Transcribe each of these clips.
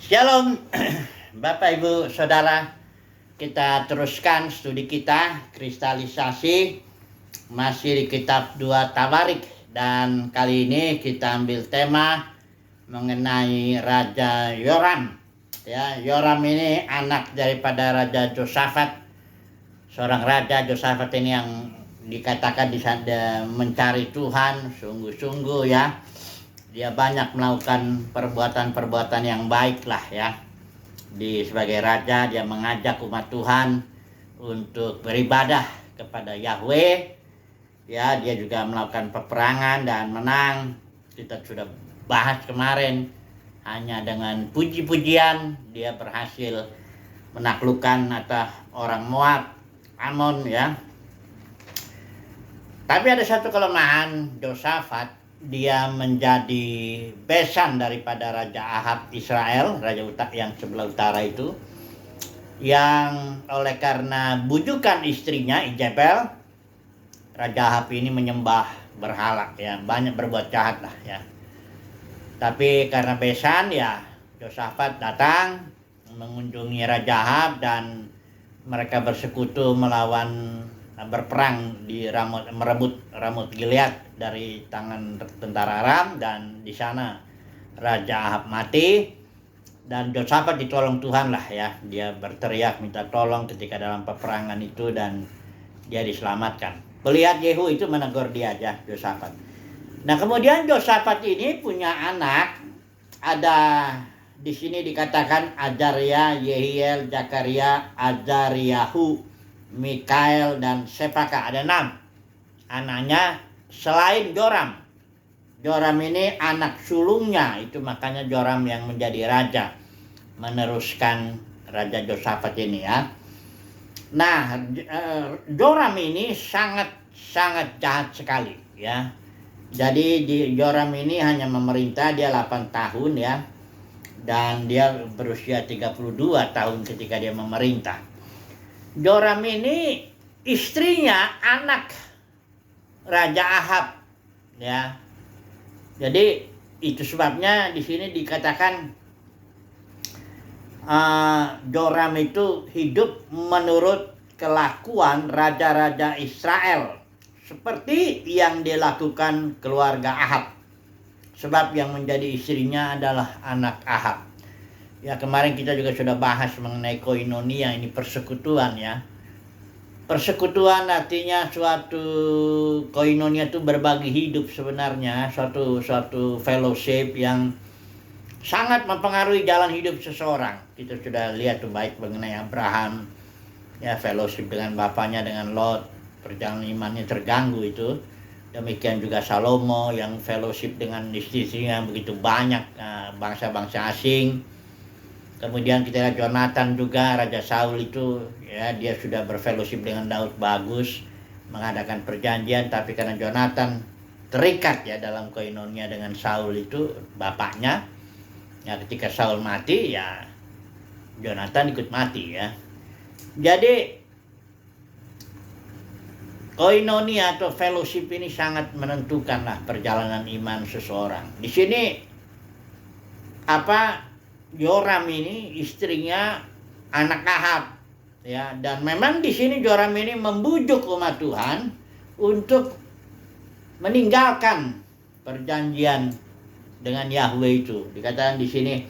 Shalom, Bapak Ibu Saudara. Kita teruskan studi kita kristalisasi masih di kitab 2 Tawarik, dan kali ini kita ambil tema mengenai Raja Yoram. Ya, Yoram ini anak daripada Raja Yosafat. Seorang Raja Yosafat ini yang dikatakan disana mencari Tuhan sungguh-sungguh ya. Dia banyak melakukan perbuatan-perbuatan yang baik lah ya. Sebagai raja dia mengajak umat Tuhan untuk beribadah kepada Yahweh. Ya, dia juga melakukan peperangan dan menang. Kita sudah bahas kemarin, hanya dengan puji-pujian dia berhasil menaklukkan atas orang Moab, Amon ya. Tapi ada satu kelemahan Yosafat. Dia menjadi besan daripada Raja Ahab Israel, raja yang sebelah utara itu, yang oleh karena bujukan istrinya Izebel, Raja Ahab ini menyembah berhala ya, banyak berbuat jahat lah ya. Tapi karena besan ya, Yosafat datang mengunjungi Raja Ahab dan mereka bersekutu melawan, berperang di merebut Ramot Gilead dari tangan tentara Aram, dan di sana Raja Ahab mati dan Yosafat ditolong Tuhan lah ya. Dia berteriak minta tolong ketika dalam peperangan itu dan dia diselamatkan. Melihat Yehu itu menegur dia aja, Yosafat. Nah, kemudian Yosafat ini punya anak, ada di sini dikatakan Azaria, Yehiel, Zakaria, Azariyahu, Mikael dan Sepaka. Ada 6 anaknya selain Joram. Joram ini anak sulungnya, itu makanya Joram yang menjadi raja, meneruskan Raja Yosafat ini ya. Nah, Joram ini sangat jahat sekali ya. Jadi Joram ini hanya memerintah dia 8 tahun ya, dan dia berusia 32 tahun ketika dia memerintah. Joram ini istrinya anak Raja Ahab ya. Jadi itu sebabnya di sini dikatakan Joram itu hidup menurut kelakuan raja-raja Israel seperti yang dilakukan keluarga Ahab, sebab yang menjadi istrinya adalah anak Ahab. Ya, kemarin kita juga sudah bahas mengenai koinonia, ini persekutuan ya. Persekutuan artinya suatu koinonia itu berbagi hidup sebenarnya, suatu fellowship yang sangat mempengaruhi jalan hidup seseorang. Kita sudah lihat tuh baik mengenai Abraham ya, fellowship dengan bapaknya, dengan Lot, perjalanan imannya terganggu itu. Demikian juga Salomo yang fellowship dengan istri-istrinya begitu banyak, bangsa-bangsa asing. Kemudian kita lihat Jonathan juga, Raja Saul itu ya, dia sudah berfellowship dengan Daud bagus, mengadakan perjanjian, tapi karena Jonathan terikat ya dalam koinonia dengan Saul itu bapaknya, ya ketika Saul mati ya Jonathan ikut mati ya. Jadi koinonia atau fellowship ini sangat menentukan lah perjalanan iman seseorang. Di sini Joram ini istrinya anak Ahab ya, dan memang di sini Joram ini membujuk umat Tuhan untuk meninggalkan perjanjian dengan Yahweh itu. Dikatakan di sini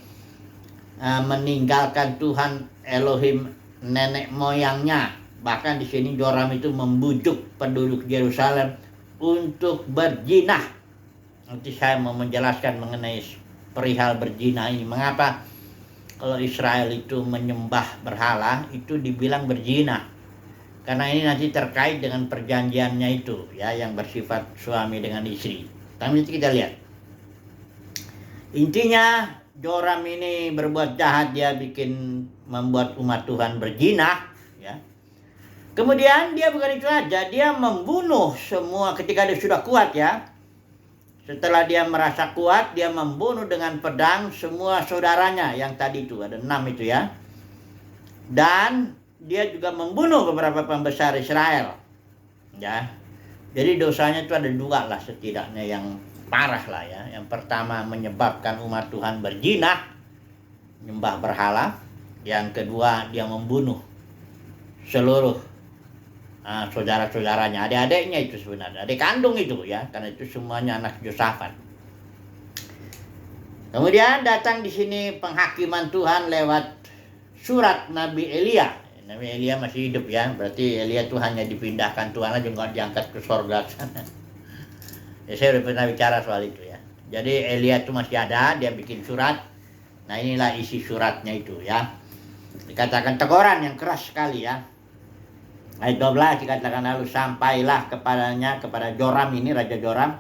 meninggalkan Tuhan Elohim nenek moyangnya. Bahkan di sini Joram itu membujuk penduduk Yerusalem untuk berzinah. Nanti saya mau menjelaskan mengenai perihal berzinah ini. Mengapa kalau Israel itu menyembah berhala itu dibilang berzina? Karena ini nanti terkait dengan perjanjiannya itu ya, yang bersifat suami dengan istri. Tapi kita lihat. Intinya Joram ini berbuat jahat, dia membuat umat Tuhan berzina ya. Kemudian dia bukan itu aja, dia membunuh semua ketika dia sudah kuat ya. Setelah dia merasa kuat, dia membunuh dengan pedang semua saudaranya yang tadi itu, ada 6 itu ya. Dan dia juga membunuh beberapa pembesar Israel. Ya. Jadi dosanya itu ada 2 lah setidaknya yang parah lah ya. Yang pertama menyebabkan umat Tuhan berzina nyembah berhala. Yang kedua, dia membunuh seluruh saudara-saudaranya, adik-adiknya itu sebenarnya, adik kandung itu ya, karena itu semuanya anak Yosafat. Kemudian datang di sini penghakiman Tuhan lewat surat Nabi Elia. Nabi Elia masih hidup ya, berarti Elia itu hanya dipindahkan Tuhan aja, nggak diangkat ke surga sana. Ya, saya udah pernah bicara soal itu ya. Jadi Elia itu masih ada, dia bikin surat. Nah inilah isi suratnya itu ya. Dikatakan teguran yang keras sekali ya. Ayat 12 dikatakan, lalu sampailah kepadanya, kepada Joram ini, Raja Joram,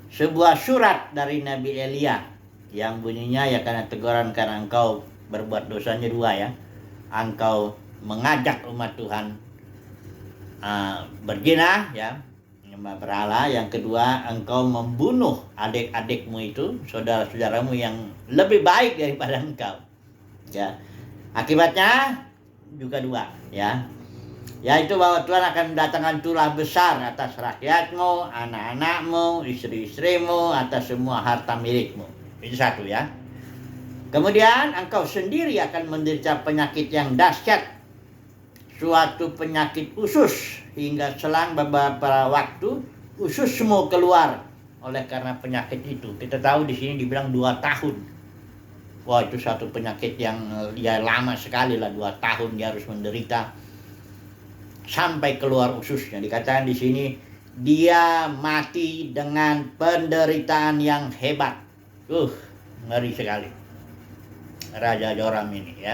sebuah surat dari Nabi Elia yang bunyinya, ya karena teguran karena engkau berbuat dosanya dua ya. Engkau mengajak umat Tuhan berzina ya, menyembah berhala. Yang kedua, engkau membunuh adik-adikmu itu, saudara-saudaramu yang lebih baik daripada engkau ya. Akibatnya juga dua ya, yaitu bahwa Tuhan akan mendatangkan tulah besar atas rakyatmu, anak-anakmu, istri-istrimu, atas semua harta milikmu. Itu satu ya. Kemudian engkau sendiri akan menderita penyakit yang dahsyat, suatu penyakit usus, hingga selang beberapa waktu ususmu keluar oleh karena penyakit itu. Kita tahu di sini dibilang 2 tahun. Wah, itu satu penyakit yang ya lama sekali lah, 2 tahun dia harus menderita sampai keluar ususnya. Dikatakan di sini dia mati dengan penderitaan yang hebat. Ngeri sekali Raja Joram ini ya,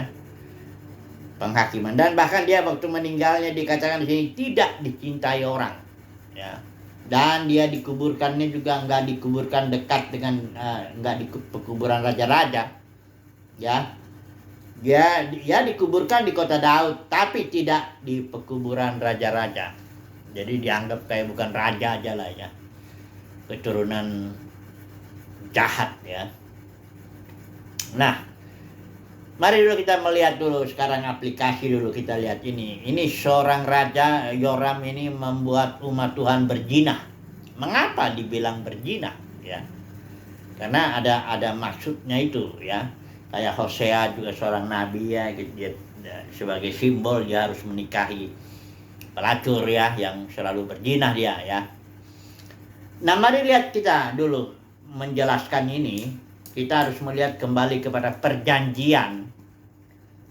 penghakiman. Dan bahkan dia waktu meninggalnya dikatakan di sini tidak dicintai orang ya. Dan dia dikuburkannya juga nggak dikuburkan dekat dengan nggak di pekuburan raja-raja ya. Dia dikuburkan di kota Daud, tapi tidak di pekuburan raja-raja. Jadi dianggap kayak bukan raja aja lah ya, keturunan jahat ya. Nah, mari dulu kita melihat dulu sekarang, aplikasi dulu kita lihat ini. Ini seorang raja Yoram ini membuat umat Tuhan berzina. Mengapa dibilang berzina ya? Karena ada maksudnya itu ya. Kayak Hosea juga seorang nabi ya, dia sebagai simbol dia harus menikahi pelacur ya, yang selalu berzina dia ya. Nah, mari lihat kita dulu menjelaskan ini. Kita harus melihat kembali kepada perjanjian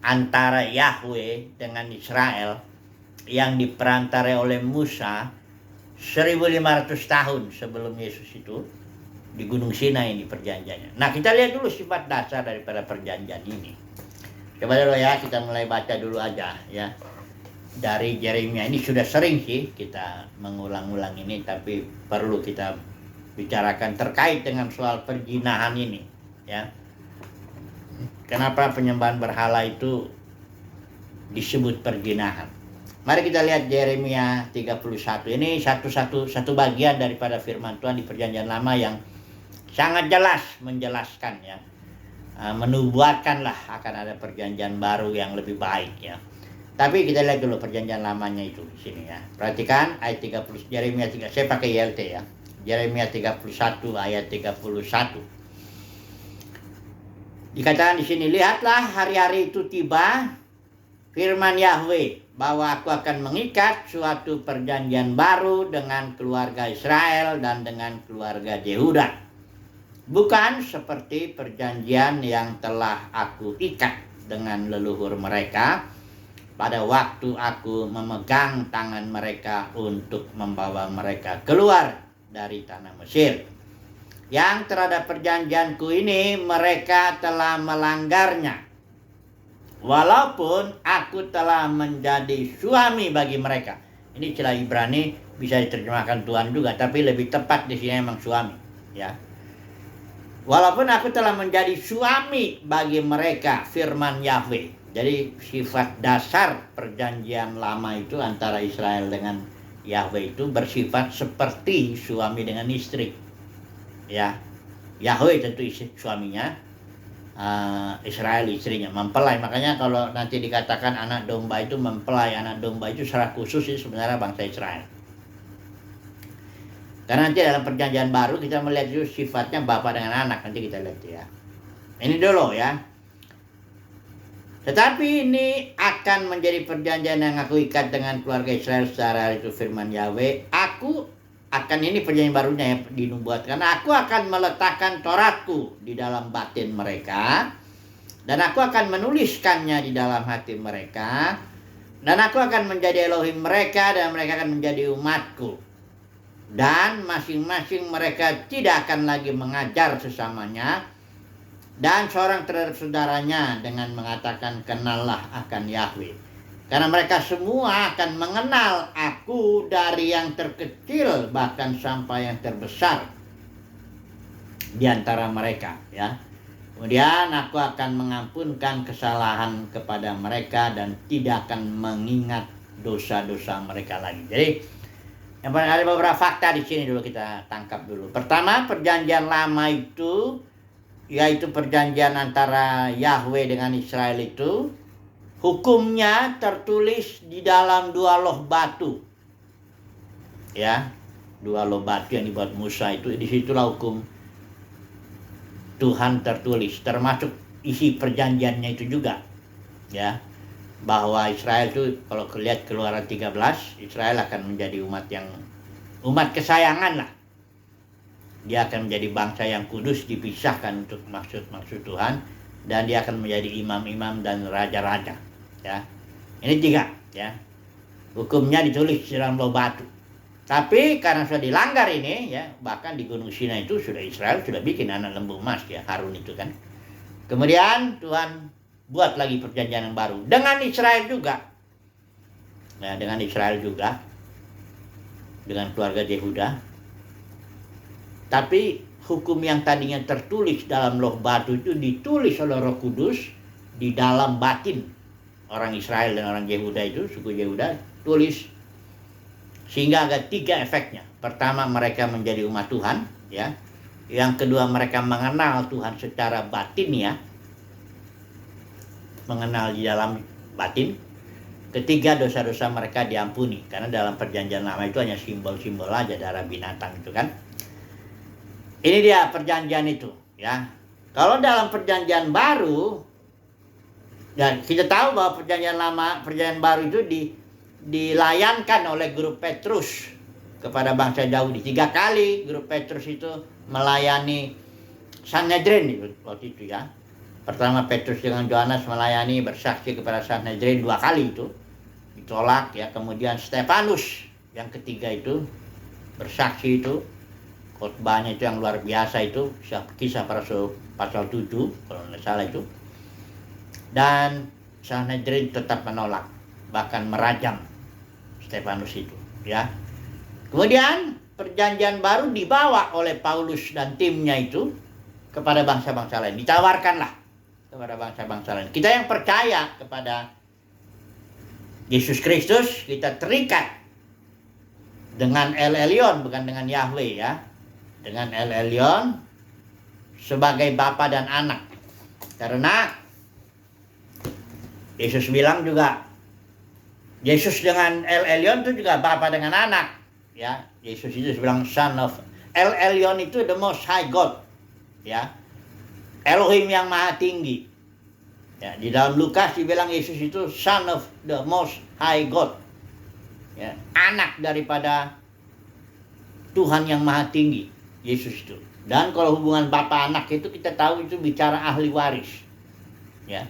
antara Yahweh dengan Israel yang diperantarai oleh Musa 1500 tahun sebelum Yesus itu di Gunung Sinai, ini perjanjiannya. Nah, kita lihat dulu sifat dasar daripada perjanjian ini. Coba dulu ya, kita mulai baca dulu aja ya. Dari Yeremia, ini sudah sering sih kita mengulang-ulang ini, tapi perlu kita bicarakan terkait dengan soal perzinahan ini ya. Kenapa penyembahan berhala itu disebut perzinahan? Mari kita lihat Yeremia 31. Ini satu bagian daripada firman Tuhan di perjanjian lama yang sangat jelas menjelaskan ya, menubuatkanlah akan ada perjanjian baru yang lebih baik ya. Tapi kita lihat dulu perjanjian lamanya itu di sini ya. Perhatikan ayat 30, Yeremia 3, saya pakai YLT ya. Yeremia 31 ayat 31. Dikatakan di sini, lihatlah hari-hari itu tiba, firman Yahweh, bahwa aku akan mengikat suatu perjanjian baru dengan keluarga Israel dan dengan keluarga Yehuda. Bukan seperti perjanjian yang telah aku ikat dengan leluhur mereka pada waktu aku memegang tangan mereka untuk membawa mereka keluar dari tanah Mesir. Yang terhadap perjanjianku ini mereka telah melanggarnya, walaupun aku telah menjadi suami bagi mereka. Ini istilah Ibrani, bisa diterjemahkan Tuhan juga, tapi lebih tepat di sini memang suami ya. Walaupun aku telah menjadi suami bagi mereka, firman Yahweh. Jadi sifat dasar perjanjian lama itu antara Israel dengan Yahweh itu bersifat seperti suami dengan istri ya. Yahweh tentu suaminya, Israel istrinya, mempelai. Makanya kalau nanti dikatakan anak domba itu mempelai, anak domba itu secara khusus itu sebenarnya bangsa Israel. Karena nanti dalam perjanjian baru kita melihat itu sifatnya bapak dengan anak, nanti kita lihat ya. Ini dulu ya. Tetapi ini akan menjadi perjanjian yang aku ikat dengan keluarga Israel secara itu firman Yahweh. Aku akan, ini perjanjian barunya yang dinubuatkan. Aku akan meletakkan Tauratku di dalam batin mereka. Dan aku akan menuliskannya di dalam hati mereka. Dan aku akan menjadi Elohim mereka dan mereka akan menjadi umatku. Dan masing-masing mereka tidak akan lagi mengajar sesamanya dan seorang terhadap saudaranya dengan mengatakan kenallah akan Yahweh. Karena mereka semua akan mengenal aku dari yang terkecil bahkan sampai yang terbesar di antara mereka, ya. Kemudian aku akan mengampunkan kesalahan kepada mereka dan tidak akan mengingat dosa-dosa mereka lagi. Jadi yang paling ada beberapa fakta di sini dulu kita tangkap dulu. Pertama, perjanjian lama itu yaitu perjanjian antara Yahweh dengan Israel itu hukumnya tertulis di dalam 2 loh batu, ya, 2 loh batu yang dibuat Musa itu, disitulah hukum Tuhan tertulis, termasuk isi perjanjiannya itu juga, ya, bahwa Israel itu kalau lihat Keluaran 13, Israel akan menjadi umat kesayangan lah. Dia akan menjadi bangsa yang kudus, dipisahkan untuk maksud-maksud Tuhan, dan dia akan menjadi imam-imam dan raja-raja, ya. Ini 3, ya. Hukumnya ditulis dalam loh batu. Tapi karena sudah dilanggar ini, ya, bahkan di Gunung Sinai itu sudah Israel sudah bikin anak lembu emas, ya, Harun itu kan. Kemudian Tuhan buat lagi perjanjian yang baru dengan Israel juga. Ya, dengan Israel juga. Dengan keluarga Yehuda. Tapi hukum yang tadinya tertulis dalam loh batu itu ditulis oleh Roh Kudus di dalam batin orang Israel dan orang Yehuda itu, suku Yehuda, tulis. Sehingga ada 3 efeknya. Pertama, mereka menjadi umat Tuhan, ya. Yang kedua, mereka mengenal Tuhan secara batin, ya. Mengenal di dalam batin. Ketiga, dosa-dosa mereka diampuni. Karena dalam perjanjian lama itu hanya simbol-simbol aja, darah binatang itu kan. Ini dia perjanjian itu, ya. Kalau dalam perjanjian baru, ya, kita tahu bahwa perjanjian lama, perjanjian baru itu dilayankan oleh grup Petrus kepada bangsa Yahudi. 3 kali grup Petrus itu melayani Sanhedrin waktu itu, ya. Pertama Petrus dengan Yohanes melayani bersaksi kepada Sanhedrin 2 kali itu ditolak, ya. Kemudian Stefanus yang ketiga itu bersaksi itu, khotbahnya itu yang luar biasa itu, Kisah para Rasul pasal 7 kalau tidak salah itu. Dan Sanhedrin tetap menolak, bahkan merajam Stefanus itu, ya. Kemudian perjanjian baru dibawa oleh Paulus dan timnya itu kepada bangsa-bangsa lain, ditawarkanlah kepada bangsa-bangsa lain. Kita yang percaya kepada Yesus Kristus, kita terikat dengan El Elyon, bukan dengan Yahweh, ya. Dengan El Elyon sebagai bapa dan anak. Karena Yesus bilang juga, Yesus dengan El Elyon itu juga bapa dengan anak, ya. Yesus itu bilang son of El Elyon itu the most high God, ya. Elohim yang maha tinggi. Ya, di dalam Lukas dibilang Yesus itu son of the most high God. Ya, anak daripada Tuhan yang maha tinggi. Yesus itu. Dan kalau hubungan bapa anak itu kita tahu itu bicara ahli waris. Ya.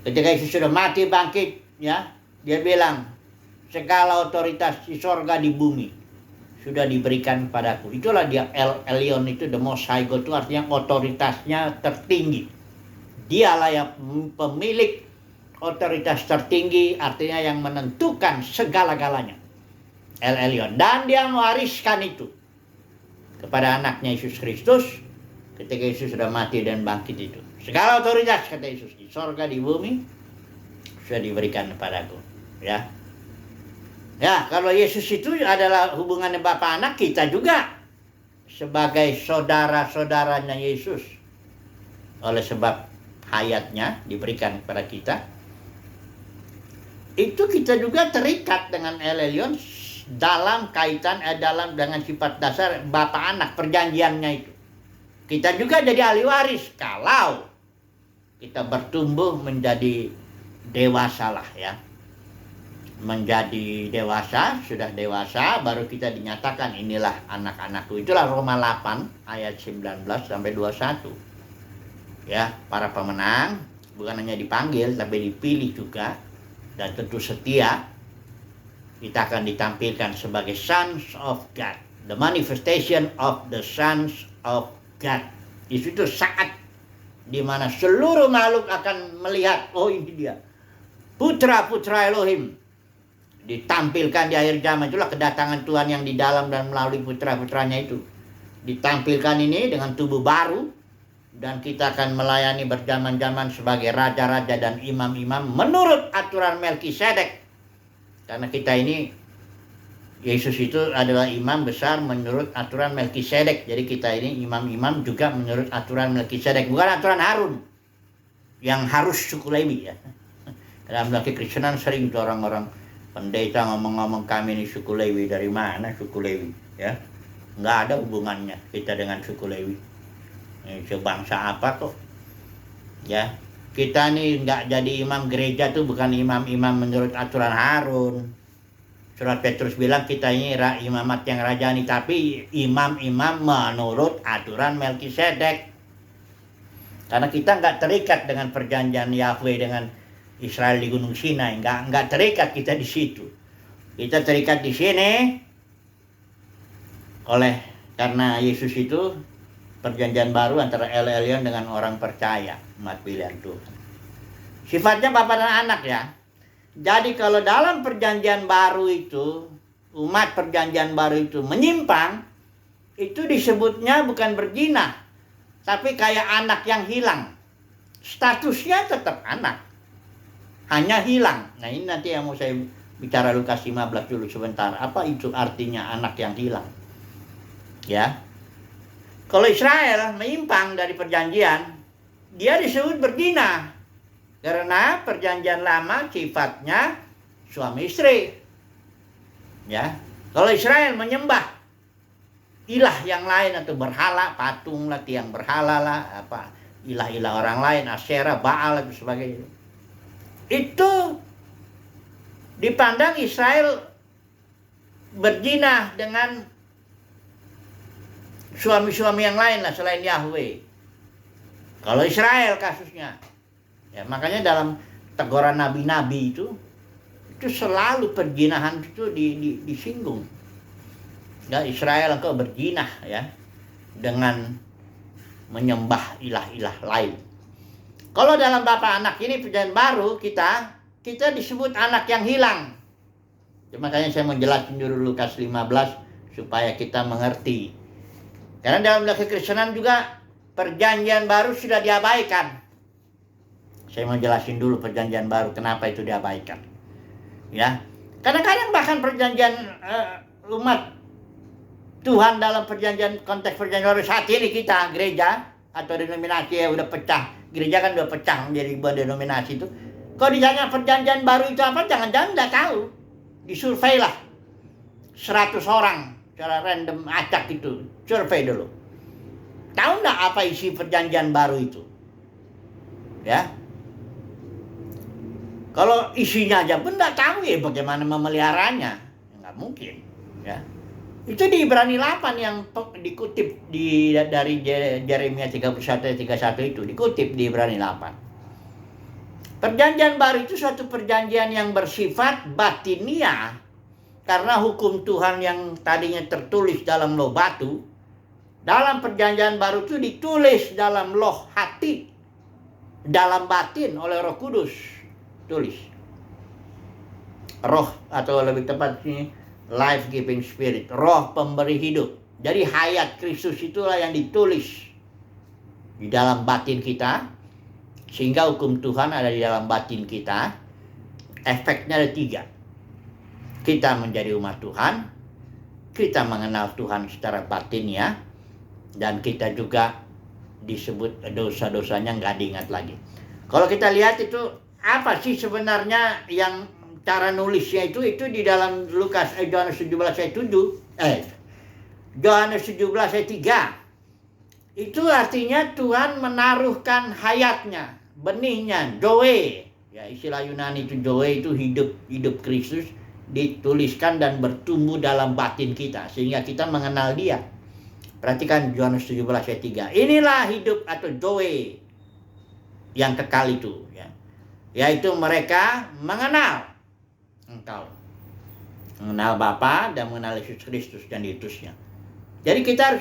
Ketika Yesus sudah mati bangkit, ya, dia bilang segala otoritas di sorga di bumi sudah diberikan padaku. Itulah dia El Elyon itu, the most high God, itu artinya otoritasnya tertinggi. Dialah yang pemilik otoritas tertinggi, artinya yang menentukan segala-galanya. El Elyon. Dan dia mewariskan itu kepada anaknya Yesus Kristus ketika Yesus sudah mati dan bangkit itu. Segala otoritas, kata Yesus, di sorga di bumi sudah diberikan kepadaku, ya. Ya, kalau Yesus itu adalah hubungannya bapa anak, kita juga sebagai saudara-saudaranya Yesus oleh sebab hayatnya diberikan kepada kita. Itu kita juga terikat dengan El Elyon dalam kaitan dengan sifat dasar bapa anak, perjanjiannya itu. Kita juga jadi ahli waris kalau kita bertumbuh menjadi dewasalah ya. Menjadi dewasa, sudah dewasa, baru kita dinyatakan inilah anak-anakku. Itulah Roma 8 ayat 19 sampai 21. Ya, para pemenang bukan hanya dipanggil tapi dipilih juga, dan tentu setia. Kita akan ditampilkan sebagai sons of God, the manifestation of the sons of God. Itu saat di mana seluruh makhluk akan melihat, oh ini dia putra-putra Elohim. Ditampilkan di akhir zaman. Itulah kedatangan Tuhan yang di dalam dan melalui putra-putranya itu. Ditampilkan ini dengan tubuh baru, dan kita akan melayani berjaman-jaman sebagai raja-raja dan imam-imam menurut aturan Melkisedek. Karena kita ini, Yesus itu adalah imam besar menurut aturan Melkisedek. Jadi kita ini imam-imam juga menurut aturan Melkisedek, bukan aturan Harun yang harus suku Lewi ya. Dalam Kekristenan sering itu orang-orang pendeta ngomong-ngomong, kami ini suku Lewi. Dari mana suku Lewi ya? Nggak ada hubungannya kita dengan suku Lewi. Sebangsa apa kok ya? Kita nih nggak jadi imam gereja tuh bukan imam-imam menurut aturan Harun. Surat Petrus bilang kita ini imamat yang rajani, tapi imam-imam menurut aturan Melkisedek. Karena kita nggak terikat dengan perjanjian Yahweh dengan Israel di Gunung Sinai, nggak terikat kita di situ. Kita terikat di sini karena Yesus itu perjanjian baru antara El Elyon dengan orang percaya, umat pilihan Tuhan. Sifatnya Bapa dan Anak ya. Jadi kalau dalam perjanjian baru itu, umat perjanjian baru itu menyimpang, itu disebutnya bukan berzina, tapi kayak anak yang hilang. Statusnya tetap anak, hanya hilang. Nah ini nanti yang mau saya bicara Lukas 15 dulu sebentar. Apa itu artinya anak yang hilang? Ya. Kalau Israel menyimpang dari perjanjian, dia disebut berzina. Karena perjanjian lama sifatnya suami istri. Ya. Kalau Israel menyembah ilah yang lain atau berhala, patung lah, tiang berhala lah, apa ilah-ilah orang lain, Asyera, Baal dan sebagainya. Itu dipandang Israel berzina dengan suami-suami yang lain lah selain Yahweh. Kalau Israel kasusnya, ya makanya dalam teguran nabi-nabi itu selalu perzinahan itu disinggung. Ya, Israel engkau berzina ya dengan menyembah ilah-ilah lain. Kalau dalam Bapa Anak ini perjanjian baru kita disebut anak yang hilang. Makanya saya mau jelasin dulu Lukas 15 supaya kita mengerti. Karena dalam Kekristenan juga perjanjian baru sudah diabaikan. Saya mau jelasin dulu perjanjian baru kenapa itu diabaikan. Ya. Kadang-kadang bahkan perjanjian umat Tuhan dalam konteks perjanjian baru saat ini kita gereja atau denominasi ya udah pecah. Gereja kan udah pecah menjadi ribuan denominasi itu. Kalau ditanya perjanjian baru itu apa, jangan-jangan nggak tahu. Disurvei lah 100 orang secara random acak itu, survei dulu. Tahu nggak apa isi perjanjian baru itu? Ya. Kalau isinya aja pun nggak tahu ya bagaimana memeliharanya, nggak mungkin. Ya. Itu di Ibrani 8 yang dikutip dari Yeremia 31 itu dikutip di Ibrani 8. Perjanjian baru itu suatu perjanjian yang bersifat batinia karena hukum Tuhan yang tadinya tertulis dalam loh batu, dalam perjanjian baru itu ditulis dalam loh hati, dalam batin oleh Roh Kudus. Tulis. Roh atau lebih tepatnya life giving spirit, roh pemberi hidup. Jadi hayat Kristus itulah yang ditulis di dalam batin kita, sehingga hukum Tuhan ada di dalam batin kita. Efeknya ada 3. Kita menjadi umat Tuhan, kita mengenal Tuhan secara batin ya, dan kita juga disebut dosa-dosanya nggak diingat lagi. Kalau kita lihat itu apa sih sebenarnya yang cara nulisnya itu di dalam Yohanes 17 ayat 7. Yohanes 17 ayat 3. Itu artinya Tuhan menaruhkan hayatnya, benihnya, zoe Ya, istilah Yunani itu zoe itu hidup Kristus dituliskan dan bertumbuh dalam batin kita sehingga kita mengenal Dia. Perhatikan Yohanes 17 ayat 3. Inilah hidup atau zoe yang kekal itu, ya. Yaitu mereka mengenal Engkau, mengenal Bapa dan mengenal Yesus Kristus dan diutusnya. Jadi kita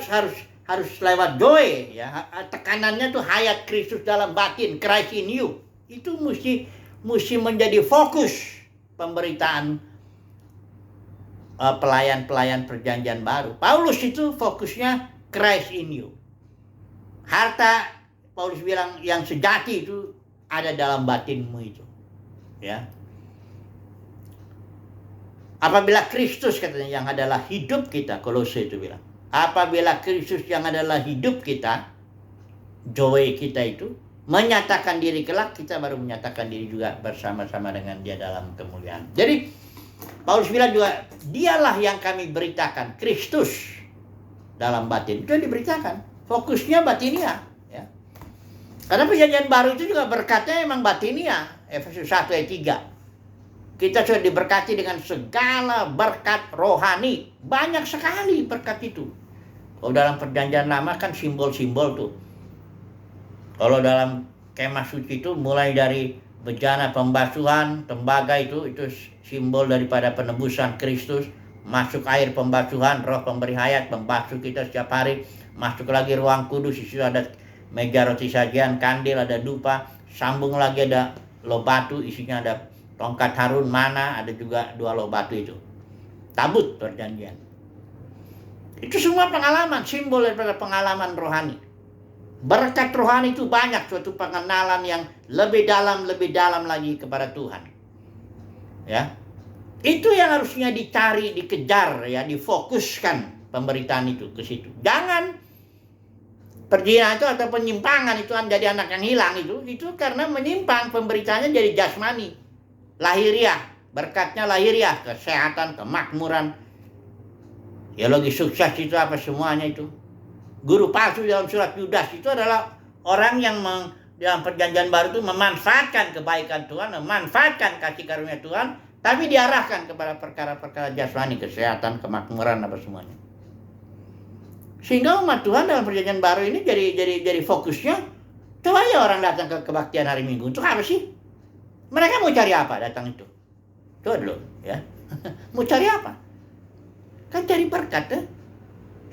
harus lewat zoe, ya. Tekanannya tuh hayat Kristus dalam batin, Christ in you. Itu mesti menjadi fokus pemberitaan pelayan-pelayan perjanjian baru. Paulus itu fokusnya Christ in you. Harta, Paulus bilang, yang sejati itu ada dalam batinmu itu, ya. Apabila Kristus, katanya, yang adalah hidup kita, Kolose itu bilang, apabila Kristus yang adalah hidup kita, zoe kita itu menyatakan diri kelak, kita baru menyatakan diri juga bersama-sama dengan Dia dalam kemuliaan. Jadi Paulus bilang juga, Dialah yang kami beritakan, Kristus dalam batin. Itu yang diberitakan, fokusnya batinia, ya. Karena perjanjian baru itu juga berkatnya emang batinia. Efesus 1 ayat 3. Kita sudah diberkati dengan segala berkat rohani. Banyak sekali berkat itu. Kalau dalam perjanjian lama kan simbol-simbol tuh. Kalau dalam kemah suci itu mulai dari bejana pembasuhan, tembaga itu simbol daripada penebusan Kristus. Masuk air pembasuhan, roh pemberi hayat membasuh kita setiap hari. Masuk lagi ruang kudus, itu ada meja roti sajian, kandil, ada dupa. Sambung lagi ada loh batu, isinya ada tongkat Harun, mana, ada juga 2 loh batu itu. Tabut perjanjian. Itu semua pengalaman, simbol daripada pengalaman rohani. Berkat rohani itu banyak, suatu pengenalan yang lebih dalam lagi kepada Tuhan. Ya. Itu yang harusnya dicari, dikejar, ya, difokuskan pemberitaan itu ke situ. Jangan perzinahan itu atau penyimpangan itu jadi anak yang hilang itu karena menyimpang, pemberitaannya jadi jasmani, lahiriah, berkatnya lahiriah, kesehatan, kemakmuran. Teologi sukses itu apa semuanya itu. Guru palsu dalam surat Yudas itu adalah orang yang dalam perjanjian baru itu memanfaatkan kebaikan Tuhan, memanfaatkan kasih karunia Tuhan, tapi diarahkan kepada perkara-perkara jasmani, kesehatan, kemakmuran, apa semuanya. Sehingga umat Tuhan dalam perjanjian baru ini jadi fokusnya, coba ya orang datang ke kebaktian hari Minggu, untuk apa sih? Mereka mau cari apa datang itu? Coba dulu, ya. Mau cari apa? Kan cari berkat, ya.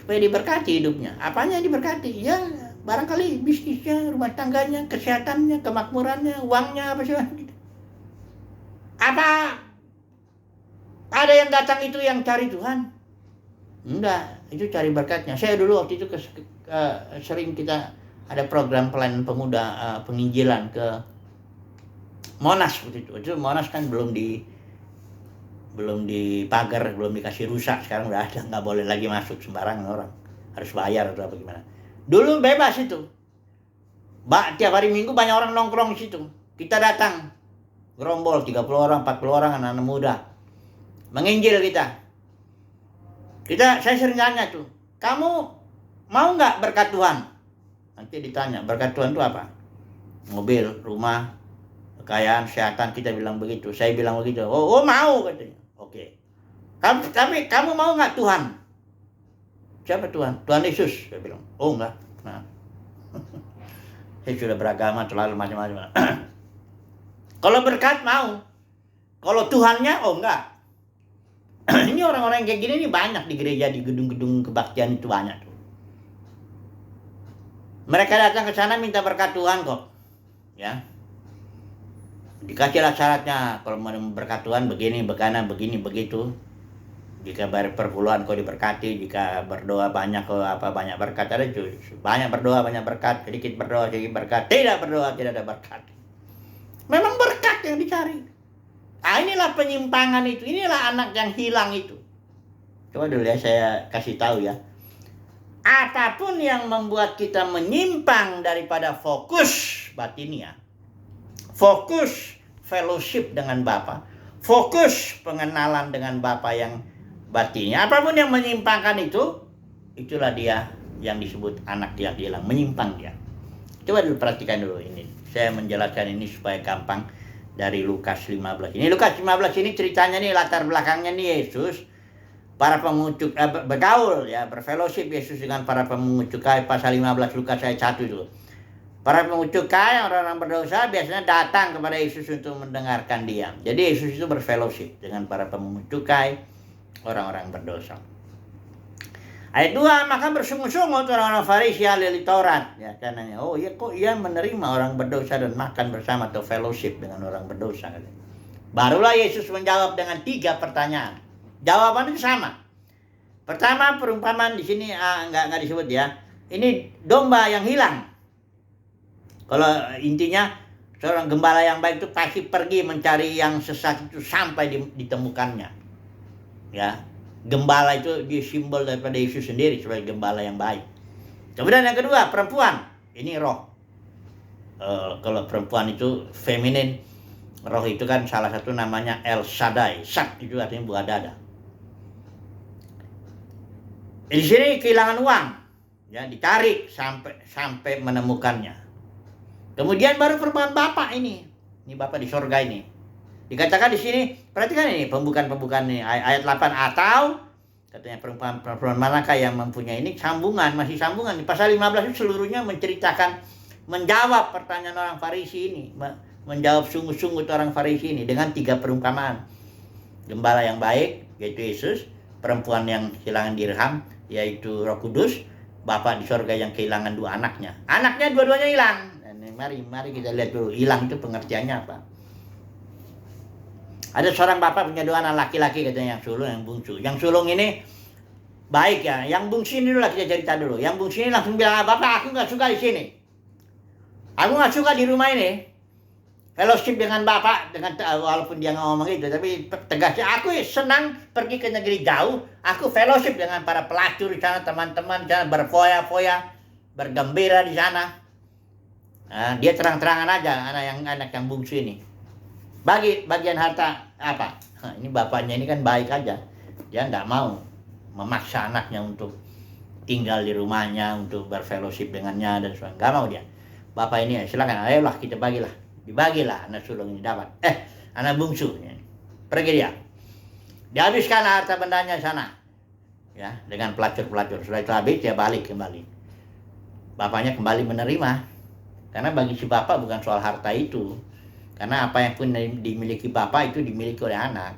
Supaya diberkati hidupnya. Apanya diberkati? Ya barangkali bisnisnya, rumah tangganya, kesehatannya, kemakmurannya, uangnya, apa sih? Apa ada yang datang itu yang cari Tuhan? Enggak, itu cari berkatnya. Saya dulu waktu itu sering kita ada program pelayanan pemuda, penginjilan ke Monas waktu itu. Itu Monas kan belum dipagar, belum dikasih rusak. Sekarang udah ada, nggak boleh lagi masuk sembarangan orang, harus bayar atau apa gimana. Dulu bebas itu, tiap hari Minggu banyak orang nongkrong di situ. Kita datang, gerombol 30 orang, 40 orang, anak-anak muda, menginjil kita. Saya sering tanya tuh, kamu mau nggak berkat Tuhan? Nanti ditanya, berkat Tuhan itu apa? Mobil, rumah, kekayaan, kesehatan. Kita bilang begitu, saya bilang begitu. Oh mau, katanya. Oke. Tapi kamu mau nggak Tuhan? Siapa Tuhan? Tuhan Yesus. Saya bilang, oh enggak. Nah. Saya sudah beragama terlalu macam-macam. Kalau berkat mau. Kalau Tuhannya, oh enggak. Ini orang-orang yang kayak gini nih banyak di gereja, di gedung-gedung kebaktian itu banyak tuh. Mereka datang ke sana minta berkat Tuhan kok. Ya. Dikasihlah syaratnya, kalau mau berkat Tuhan begini, begini, begitu. Jika perpuluhan kau diberkati, jika berdoa banyak kau banyak berkat. Ada banyak berdoa banyak berkat, sedikit berdoa sedikit berkat, tidak berdoa tidak ada berkat. Memang berkat yang dicari. Inilah penyimpangan itu, inilah anak yang hilang itu. Coba dulu ya saya kasih tahu ya. Apapun yang membuat kita menyimpang daripada fokus batinia, fokus fellowship dengan Bapa, fokus pengenalan dengan Bapa yang batinnya, apapun yang menyimpangkan itu, itulah dia yang disebut anak yang hilang, menyimpang dia. Coba dulu perhatikan dulu ini. Saya menjelaskan ini supaya gampang. dari Lukas 15. Ini Lukas 15 ini ceritanya nih, latar belakangnya nih Yesus para pemungut cukai bergaul ya, berfellowship Yesus dengan para pemungut cukai. Pasal 15 Lukas ayat 1 itu. Para pemungut cukai, orang-orang berdosa biasanya datang kepada Yesus untuk mendengarkan dia. Jadi Yesus itu berfellowship dengan para pemungut cukai, orang-orang berdosa. Ayat 2, maka bersungut-sungut orang-orang Farisi ahli Taurat. Ya, katanya, oh ya kok ia menerima orang berdosa dan makan bersama atau fellowship dengan orang berdosa. Barulah Yesus menjawab dengan 3 pertanyaan. Jawabannya sama. Pertama, perumpamaan di sini nggak disebut ya. Ini domba yang hilang. Kalau intinya seorang gembala yang baik itu pasti pergi mencari yang sesat itu sampai ditemukannya. Ya. Gembala itu dia simbol daripada Yesus sendiri sebagai gembala yang baik. Kemudian yang kedua, perempuan. Ini roh. Kalau perempuan itu feminin, roh itu kan salah satu namanya El Shaddai. Sat itu artinya buah dada. Di sini kehilangan uang, ya dicari sampai menemukannya. Kemudian baru perempuan Bapak ini Bapak di sorga ini. Dikatakan di sini, perhatikan ini pembukaan ini ayat 8, atau katanya perempuan manakah yang mempunyai ini masih sambungan. Di pasal 15 itu seluruhnya menjawab pertanyaan orang Farisi ini, menjawab sungguh-sungguh orang Farisi ini dengan 3 perumpamaan. Gembala yang baik yaitu Yesus, perempuan yang kehilangan dirham yaitu Roh Kudus, Bapak di sorga yang kehilangan 2 anaknya. Anaknya dua-duanya hilang. Mari kita lihat dulu hilang itu pengertiannya apa. Ada seorang bapak punya 2 anak laki-laki katanya, yang sulung, yang bungsu. Yang sulung ini baik ya, yang bungsu ini dulu kita cerita dulu. Yang bungsu ini langsung bilang, Bapak aku nggak suka di sini. Aku nggak suka di rumah ini. Fellowship dengan Bapak, walaupun dia nggak ngomong gitu, tapi tegasnya aku senang pergi ke negeri jauh. Aku fellowship dengan para pelacur di sana, teman-teman di sana, berfoya-foya, bergembira di sana. Nah, dia terang-terangan aja anak yang bungsu ini. Bagian harta apa? Ini bapaknya ini kan baik aja. Dia nggak mau memaksa anaknya untuk tinggal di rumahnya, untuk berfellowship dengannya dan sebagainya. Nggak mau dia. Bapak ini silakan, ayolah kita bagilah. Dibagilah anak sulung ini dapat. Anak bungsu. Pergi dia. Dihabiskan harta bendanya sana. Ya, dengan pelacur-pelacur. Sudah itu habis, dia balik kembali. Bapaknya kembali menerima. Karena bagi si bapak bukan soal harta itu. Karena apa yang pun dimiliki bapak itu dimiliki oleh anak.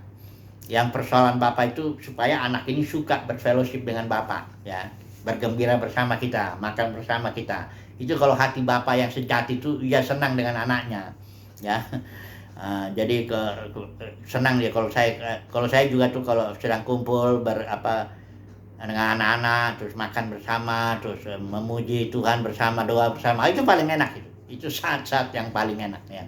Yang persoalan bapak itu supaya anak ini suka berfellowship dengan bapak, ya, bergembira bersama kita, makan bersama kita. Itu kalau hati bapak yang sejati itu, ia senang dengan anaknya, ya. Jadi senang dia kalau saya juga tuh kalau sedang kumpul dengan anak-anak, terus makan bersama, terus memuji Tuhan bersama, doa bersama, itu paling enak itu saat-saat yang paling enak ya.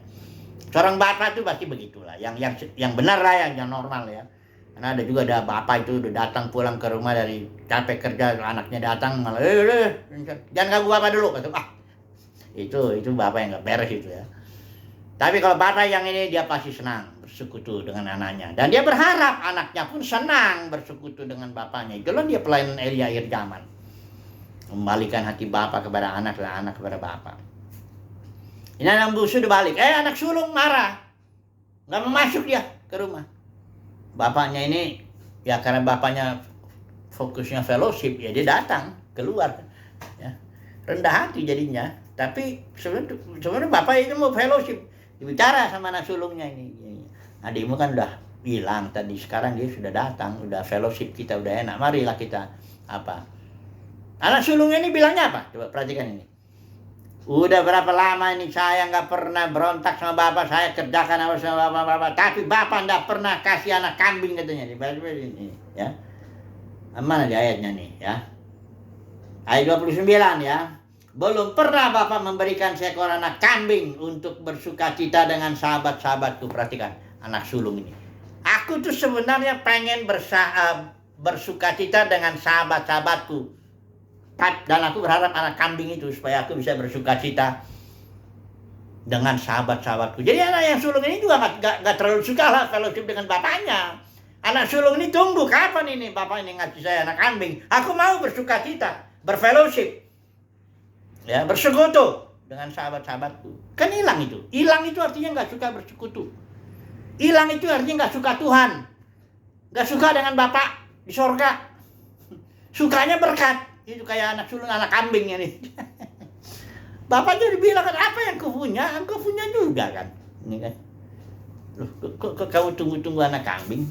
Seorang bapak itu pasti begitulah, yang benar lah, yang normal ya. Karena ada bapak itu udah datang pulang ke rumah dari capek kerja, anaknya datang malah, jangan ganggu bapak dulu, kata, itu bapak yang nggak beres itu ya. Tapi kalau bapak yang ini dia pasti senang bersekutu dengan anaknya, dan dia berharap anaknya pun senang bersekutu dengan bapaknya. Itulah dia pelayanan Elia akhir zaman, kembalikan hati bapak kepada anak dan anak kepada bapak. Ini anak bungsu udah balik. Anak sulung marah. Nggak mau masuk dia ke rumah. Bapaknya ini, ya karena bapaknya fokusnya fellowship, ya dia datang, keluar. Ya. Rendah hati jadinya. Tapi sebenarnya bapak itu mau fellowship. Bicara sama anak sulungnya ini. Adikmu kan udah hilang tadi, sekarang dia sudah datang, udah fellowship kita, udah enak. Marilah kita Anak sulungnya ini bilangnya apa? Coba perhatikan ini. Udah berapa lama ini saya nggak pernah berontak sama bapak, saya kerjakan apa sama bapak, tapi bapak nggak pernah kasih anak kambing katanya. Ini, ya. Mana di ayatnya nih ya? Ayat 29 ya. Belum pernah bapak memberikan seekor anak kambing untuk bersukacita dengan sahabat-sahabatku. Perhatikan anak sulung ini. Aku tuh sebenarnya pengen bersukacita dengan sahabat-sahabatku. Dan aku berharap anak kambing itu supaya aku bisa bersukacita dengan sahabat-sahabatku. Jadi anak yang sulung ini juga gak terlalu suka lah fellowship dengan bapaknya. Anak sulung ini tunggu kapan ini bapak ini ngasih saya anak kambing. Aku mau bersukacita, berfellowship, ya, bersekutu dengan sahabat-sahabatku. Kan hilang itu. Hilang itu artinya gak suka bersekutu. Hilang itu artinya nggak suka Tuhan, nggak suka dengan Bapak di sorga. Sukanya berkat. Itu kayak anak sulung, anak kambing ini. Bapak jadi bilang kan, apa yang kau punya? Engkau punya juga kan. Ini kan. Loh, kok kamu tunggu-tunggu anak kambing?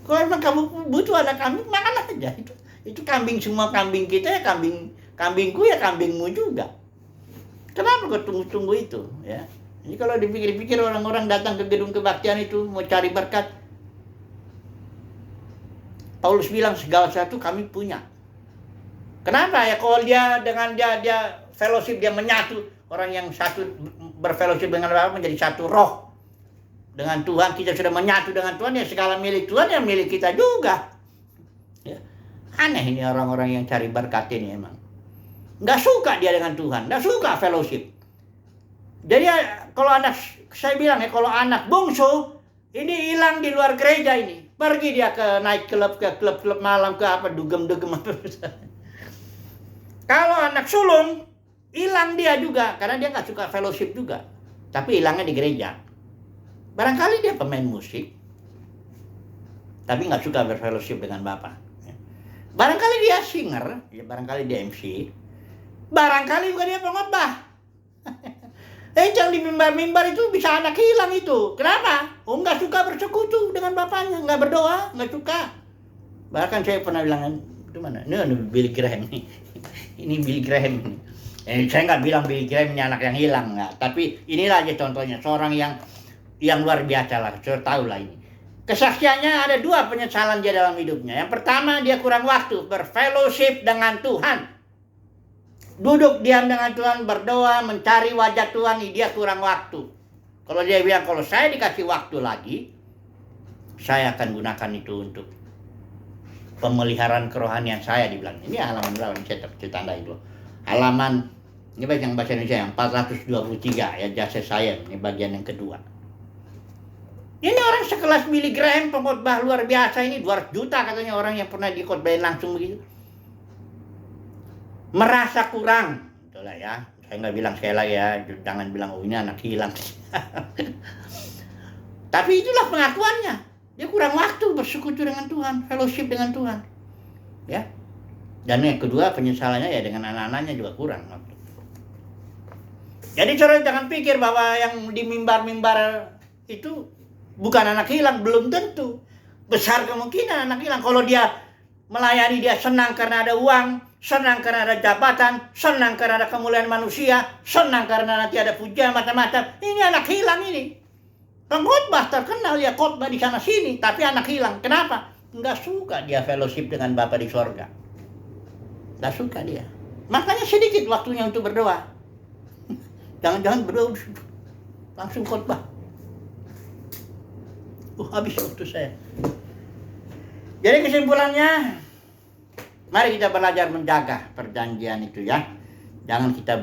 Kalau emang kamu butuh anak kambing, makan aja. Itu kambing, semua kambing kita ya kambingku ya kambingmu juga. Kenapa kau tunggu-tunggu itu? Ya. Ini kalau dipikir-pikir orang-orang datang ke gedung kebaktian itu mau cari berkat. Paulus bilang segala sesuatu kami punya. Kenapa ya? Kalau dia dengan dia fellowship, dia menyatu, orang yang satu berfellowship dengan Allah menjadi satu roh dengan Tuhan. Kita sudah menyatu dengan Tuhan, ya segala milik Tuhan ya milik kita juga. Ya. Aneh ini orang-orang yang cari berkat ini emang. Nggak suka dia dengan Tuhan, nggak suka fellowship. Jadi kalau anak, saya bilang ya, kalau anak bungsu ini hilang di luar gereja ini, pergi dia ke night club, ke klub-klub malam, ke apa, dugem-dugem apa. Kalau anak sulung, hilang dia juga, karena dia nggak suka fellowship juga. Tapi hilangnya di gereja. Barangkali dia pemain musik, tapi nggak suka berfellowship dengan Bapak. Barangkali dia singer, ya barangkali dia MC. Barangkali juga dia pengkhotbah. Yang di mimbar-mimbar itu bisa anak hilang itu. Kenapa? Oh, nggak suka bersekutu dengan bapaknya, nggak berdoa, nggak suka. Bahkan saya pernah bilang, itu mana? Ini Billy Graham nih. Ini Billy Graham nih. Saya nggak bilang Billy Graham ini anak yang hilang, nggak. Tapi inilah aja contohnya, seorang yang luar biasa lah. Saya tahu lah ini. Kesaksiannya ada 2 penyesalan dia dalam hidupnya. Yang pertama, dia kurang waktu berfellowship dengan Tuhan. Duduk diam dengan Tuhan, berdoa, mencari wajah Tuhan, dia kurang waktu. Kalau dia bilang, kalau saya dikasih waktu lagi, saya akan gunakan itu untuk pemeliharaan kerohanian saya, dibilang. Ini halaman berapa? Saya tandai dulu. Halaman, ini bagian bahasa Indonesia yang 423 ya, jasa saya. Ini bagian yang kedua. Ini orang sekelas Billy Graham, pengkhotbah luar biasa ini, 200 juta katanya orang yang pernah dikhotbahin langsung begitu. Merasa kurang, itulah ya. Saya nggak bilang sekali lagi ya, jangan bilang oh ini anak hilang. Tapi itulah pengakuannya. Dia kurang waktu bersekutu dengan Tuhan, fellowship dengan Tuhan. Ya. Dan yang kedua penyesalannya ya dengan anak-anaknya juga kurang waktu. Jadi saudara jangan pikir bahwa yang di mimbar-mimbar itu bukan anak hilang, belum tentu. Besar kemungkinan anak hilang. Kalau dia melayani, dia senang karena ada uang, senang karena ada jabatan, senang karena ada kemuliaan manusia, senang karena nanti ada pujian macam-macam. Ini anak hilang ini. Pengkhotbah terkenal ya, khotbah di sana sini, tapi anak hilang. Kenapa? Nggak suka dia fellowship dengan Bapa di sorga. Nggak suka dia. Makanya sedikit waktunya untuk berdoa. Jangan-jangan berdoa langsung khotbah. Habis waktu saya. Jadi kesimpulannya, mari kita belajar menjaga perjanjian itu ya. Jangan kita